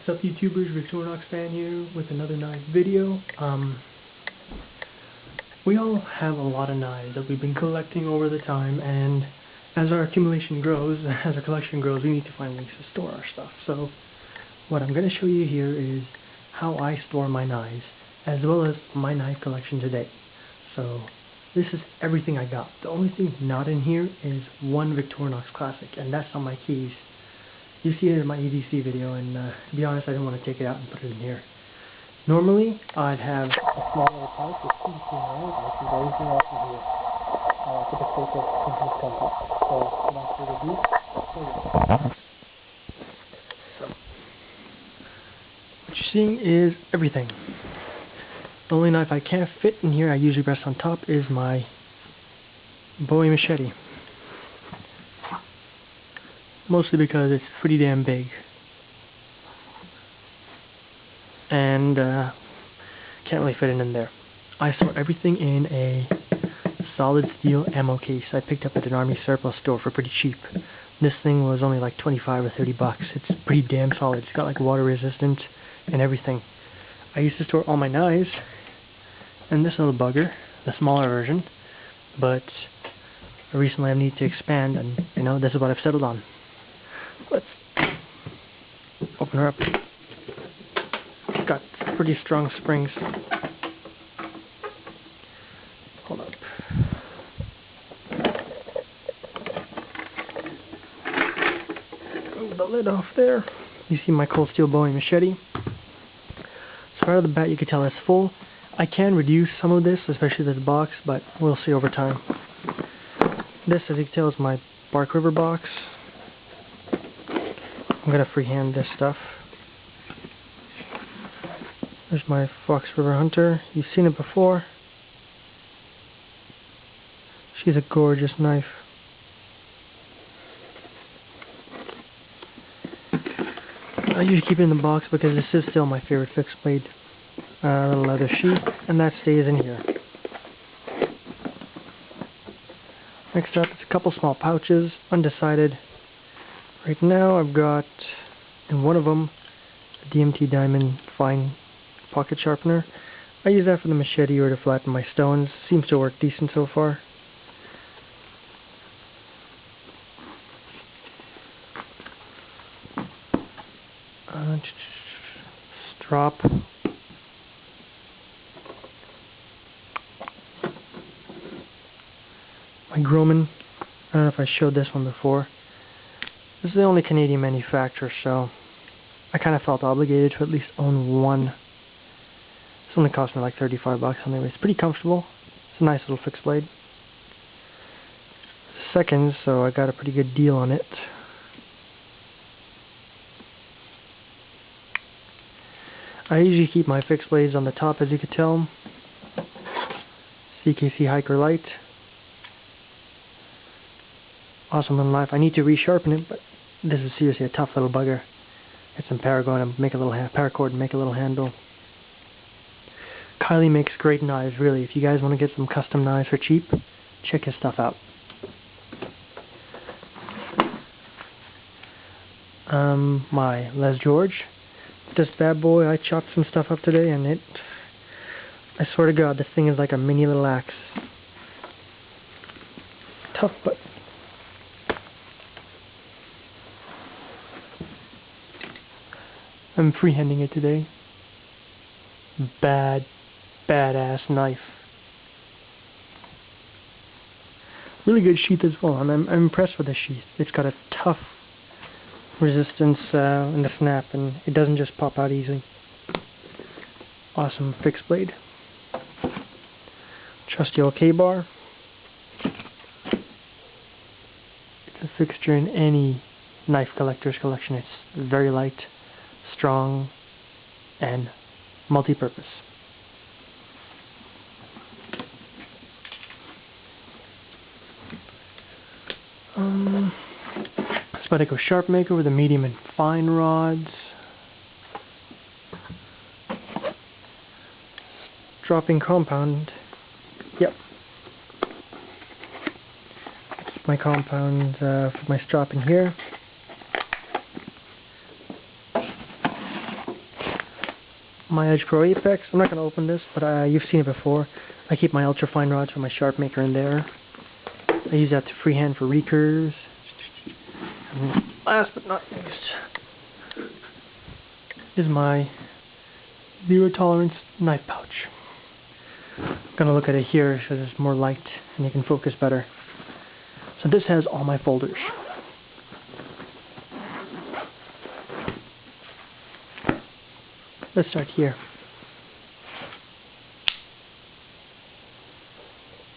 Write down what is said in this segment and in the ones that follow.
What's up, YouTubers? Victorinox fan here with another knife video. We all have a lot of knives that we've been collecting over the time, and as our accumulation grows, as our collection grows, we need to find ways to store our stuff. So what I'm going to show you here is how I store my knives, as well as my knife collection today. So this is everything I got. The only thing not in here is one Victorinox Classic, and that's on my keys. You see it in my EDC video, and to be honest, I didn't want to take it out and put it in here. Normally, I'd have a small little pouch with 2 rounds, and I can get everything else in here for the sake of complete comfort. So, without further ado, so what you're seeing is everything. The only knife I can't fit in here, I usually rest on top, is my Bowie machete. Mostly because it's pretty damn big. And can't really fit it in there. I store everything in a solid steel ammo case I picked up at an army surplus store for pretty cheap. This thing was only like 25 or 30 bucks. It's pretty damn solid. It's got like water resistant and everything. I used to store all my knives in this little bugger, the smaller version, but recently I need to expand, and this is what I've settled on. Let's open her up. It's got pretty strong springs. Hold up. Move the lid off there. You see my cold steel Bowie machete. So right off the bat you can tell it's full. I can reduce some of this, especially this box, but we'll see over time. This, as you can tell, is my Bark River box. I'm going to freehand this stuff. There's my Fox River Hunter. You've seen it before. She's a gorgeous knife. I usually keep it in the box because this is still my favorite fixed blade. Little leather sheath, and that stays in here. Next up, it's a couple small pouches, undecided. Right now I've got, in one of them, a DMT Diamond fine pocket sharpener. I use that for the machete or to flatten my stones. Seems to work decent so far. Strop. My Groman. I don't know if I showed this one before. This is the only Canadian manufacturer, so I kind of felt obligated to at least own one. This only cost me like 35 bucks anyway. It's pretty comfortable. It's a nice little fixed blade. Seconds, so I got a pretty good deal on it. I usually keep my fixed blades on the top, as you can tell. CKC Hiker Light. Awesome little knife. I need to resharpen it, but this is seriously a tough little bugger. Get some paracord and make a little paracord and make a little handle. Kylie makes great knives, really. If you guys want to get some custom knives for cheap, check his stuff out. My Les George. This bad boy, I chopped some stuff up today, and I swear to God, this thing is like a mini little axe. Tough, but I'm freehanding it today. Badass knife. Really good sheath as well. I'm impressed with the sheath. It's got a tough resistance in the snap, and it doesn't just pop out easily. Awesome fixed blade. Trusty old K-bar. It's a fixture in any knife collector's collection. It's very light, strong, and multi-purpose. Spyderco Sharp Maker with a medium and fine rods. Dropping compound. Yep. My compound for my strop in here. my Edge Pro Apex. I'm not going to open this, but you've seen it before. I keep my ultra fine rods for my sharp maker in there. I use that to freehand for recurves. And last but not least is my zero tolerance knife pouch. I'm going to look at it here so there's more light and you can focus better. So this has all my folders. Let's start here.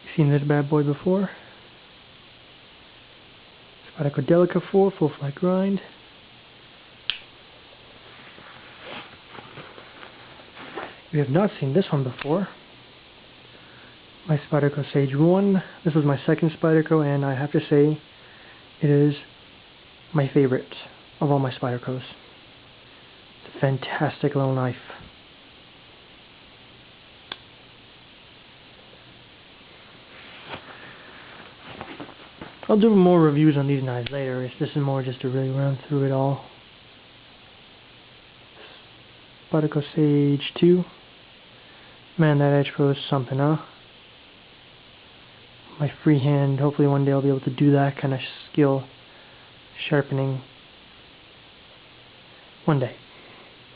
You've seen this bad boy before. Spyderco Delica 4 full flat grind. If you have not seen this one before, my Spyderco Sage 1. This was my second Spyderco, and I have to say it is my favorite of all my Spydercos. It's a fantastic little knife. I'll do more reviews on these knives later. This is more just to really run through it all. Spyderco Sage 2. Man, that Edge Pro is something, huh? My freehand, hopefully one day I'll be able to do that kind of skill sharpening. One day.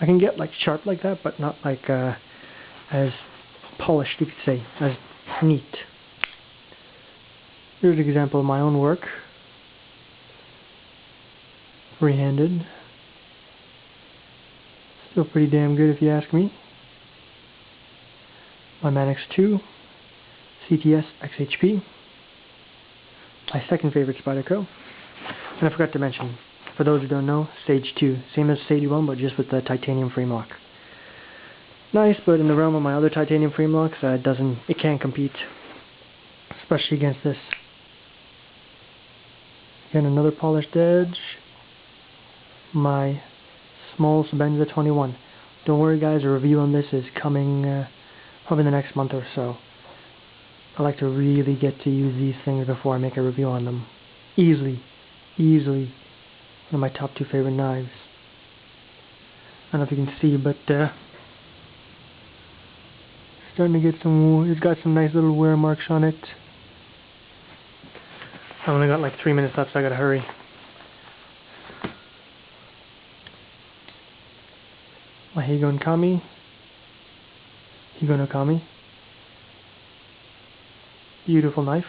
I can get like sharp like that, but not like as polished, you could say, as neat. Here's an example of my own work. Freehanded. Still pretty damn good if you ask me. My Manix 2 CTS XHP. My second favorite Spyderco. And I forgot to mention, for those who don't know, Sage 2. Same as Sage 1, but just with the titanium frame lock. Nice, but in the realm of my other titanium frame locks, it can't compete. Especially against this. Again, another polished edge. My small Sabenza 21. Don't worry guys, a review on this is coming probably in the next month or so. I like to really get to use these things before I make a review on them. Easily one of my top 2 favorite knives. I don't know if you can see, but starting to get some. It's got some nice little wear marks on it. I only got like 3 minutes left, so I gotta hurry. My Higo no Kami. Beautiful knife.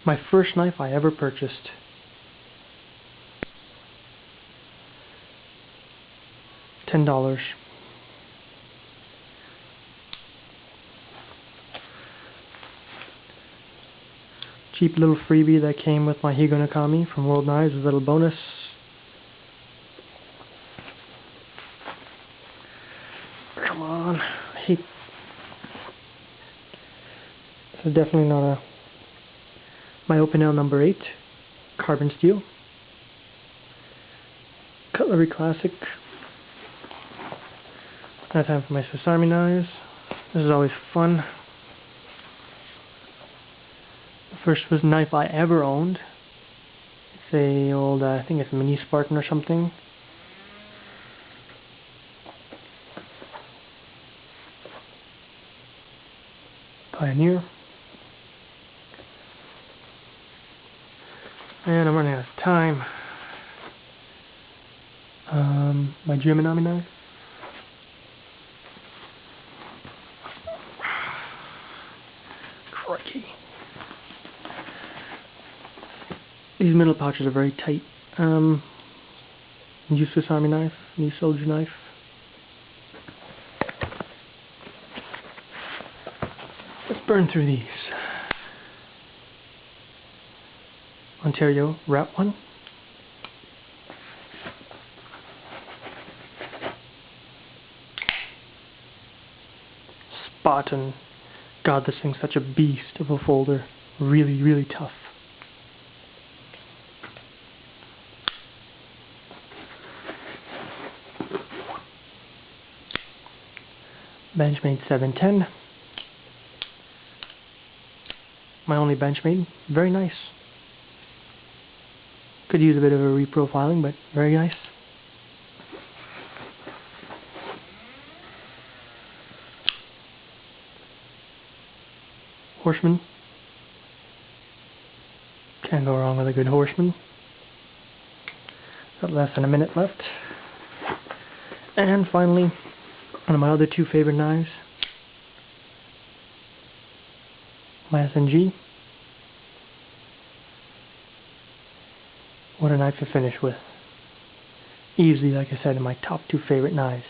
My first knife I ever purchased. $10. Cheap little freebie that came with my Higo no Kami from World Knives, a little bonus. Come on. This is definitely not my Opinel number 8 carbon steel. Cutlery Classic. Now time for my Swiss Army knives. This is always fun. The first was knife I ever owned. It's a old, I think it's Mini Spartan or something. Pioneer. And I'm running out of time. My Gemini knife. Crikey. These middle pouches are very tight. New Swiss Army knife, new soldier knife. Let's burn through these. Ontario Route 1. Spartan. God, this thing's such a beast of a folder. Really, really tough. Benchmade 710. My only Benchmade. Very nice. Could use a bit of a reprofiling, but very nice. Horseman. Can't go wrong with a good Horseman. Got less than a minute left. And finally, one of my other two favorite knives, my SNG. What a knife to finish with. Easily, like I said, in my top two favorite knives.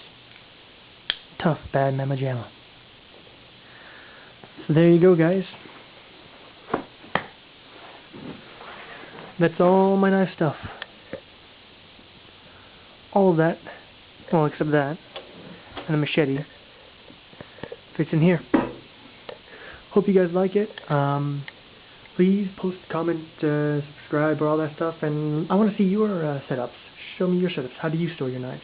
Tough, bad mamma jamma. So there you go, guys. That's all my knife stuff. All of that, well, except that, and the machete, fits in here. Hope you guys like it. Please post, comment, subscribe, or all that stuff, and I want to see your setups. Show me your setups. How do you store your knives?